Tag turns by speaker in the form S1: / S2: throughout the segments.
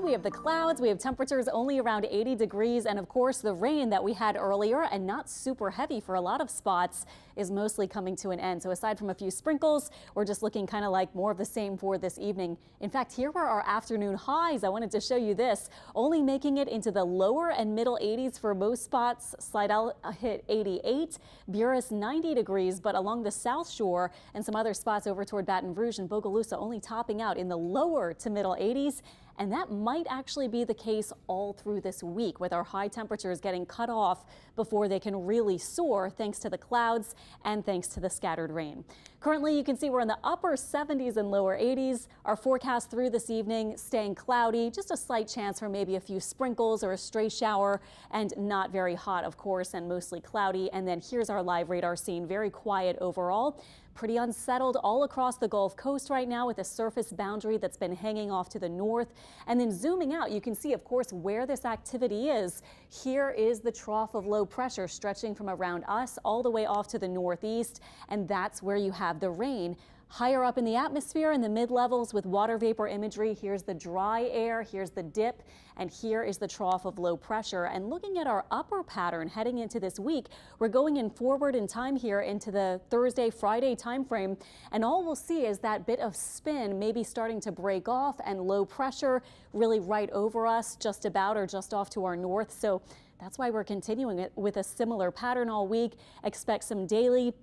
S1: we have the clouds, we have temperatures only around 80 degrees, and of course the rain that we had earlier, and not super heavy for a lot of spots, is mostly coming to an end. So aside from a few sprinkles, we're just looking kind of like more of the same for this evening. In fact, here were our afternoon highs. I wanted to show you this, only making it into the lower and middle 80s for most spots. Slidell hit 88, Buras 90 degrees, but along the South Shore and some other spots over toward Baton Rouge and Bogalusa only topping out in the lower to middle 80s. And that might actually be the case all through this week, with our high temperatures getting cut off before they can really soar, thanks to the clouds and thanks to the scattered rain. Currently, you can see we're in the upper 70s and lower 80s. Our forecast through this evening staying cloudy, just a slight chance for maybe a few sprinkles or a stray shower, and not very hot, of course, and mostly cloudy. And then here's our live radar scene, very quiet overall. Pretty unsettled all across the Gulf Coast right now, with a surface boundary that's been hanging off to the north. And then zooming out, you can see, of course, where this activity is. Here is the trough of low pressure stretching from around us all the way off to the northeast. And that's where you have the rain. Higher up in the atmosphere in the mid-levels with water vapor imagery, here's the dry air, here's the dip, and here is the trough of low pressure. And looking at our upper pattern heading into this week, we're going in forward in time here into the Thursday, Friday time frame, and all we'll see is that bit of spin maybe starting to break off, and low pressure really right over us, just about or just off to our north. So that's why we're continuing it with a similar pattern all week. Expect some daily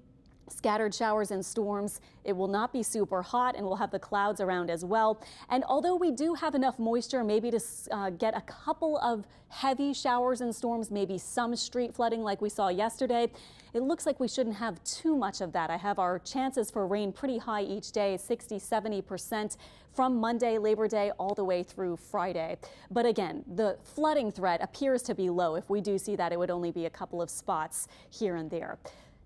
S1: scattered showers and storms. It will not be super hot, and we'll have the clouds around as well. And although we do have enough moisture maybe to get a couple of heavy showers and storms, maybe some street flooding like we saw yesterday, it looks like we shouldn't have too much of that. I have our chances for rain pretty high each day, 60–70% from Monday, Labor Day, all the way through Friday. But again, the flooding threat appears to be low. If we do see that, it would only be a couple of spots here and there.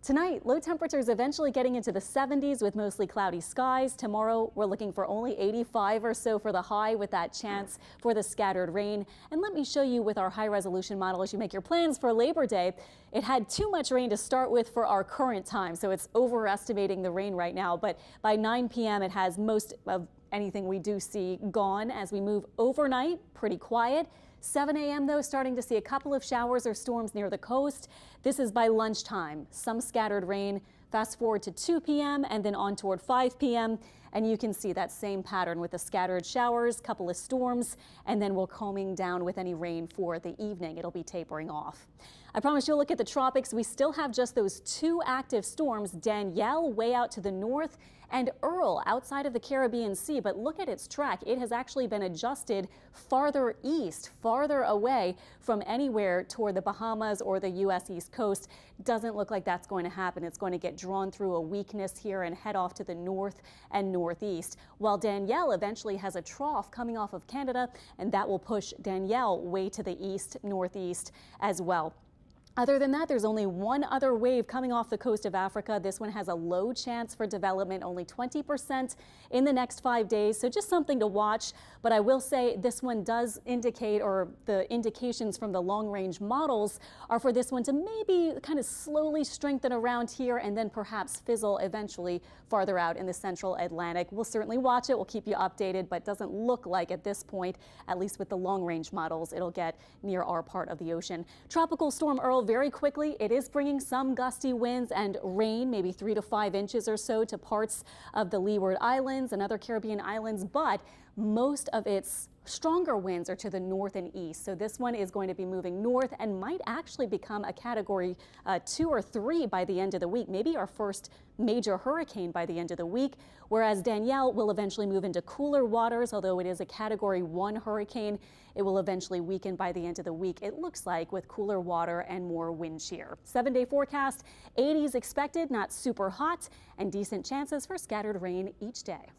S1: Tonight, low temperatures eventually getting into the 70s with mostly cloudy skies. Tomorrow, we're looking for only 85 or so for the high, with that chance for the scattered rain. And let me show you with our high resolution model as you make your plans for Labor Day. It had too much rain to start with for our current time, so it's overestimating the rain right now. But by 9 p.m., it has most of anything we do see gone. As we move overnight, pretty quiet. 7 a.m. though, starting to see a couple of showers or storms near the coast. This is by lunchtime. Some scattered rain. Fast forward to 2 p.m. and then on toward 5 p.m. and you can see that same pattern with the scattered showers, couple of storms, and then we're calming down with any rain for the evening. It'll be tapering off. I promise you'll look at the tropics. We still have just those two active storms, Danielle way out to the north and Earl outside of the Caribbean Sea. But look at its track. It has actually been adjusted farther east, farther away from anywhere toward the Bahamas or the U.S. East Coast. Doesn't look like that's going to happen. It's going to get drawn through a weakness here and head off to the north and northeast, while Danielle eventually has a trough coming off of Canada, and that will push Danielle way to the east, northeast as well. Other than that, there's only one other wave coming off the coast of Africa. This one has a low chance for development, only 20% in the next 5 days. So just something to watch. But I will say this one does indicate, or the indications from the long range models are for this one to maybe kind of slowly strengthen around here and then perhaps fizzle eventually farther out in the central Atlantic. We'll certainly watch it. We'll keep you updated, but doesn't look like at this point, at least with the long range models, it'll get near our part of the ocean. Tropical storm Earl very quickly. It is bringing some gusty winds and rain, maybe 3 to 5 inches or so to parts of the Leeward Islands and other Caribbean islands, but most of its stronger winds are to the north and east. So this one is going to be moving north and might actually become a category 2 or 3 by the end of the week, maybe our first major hurricane by the end of the week, whereas Danielle will eventually move into cooler waters. Although it is a category 1 hurricane, it will eventually weaken by the end of the week, it looks like, with cooler water and more wind shear. 7-day forecast, 80s expected, not super hot, and decent chances for scattered rain each day.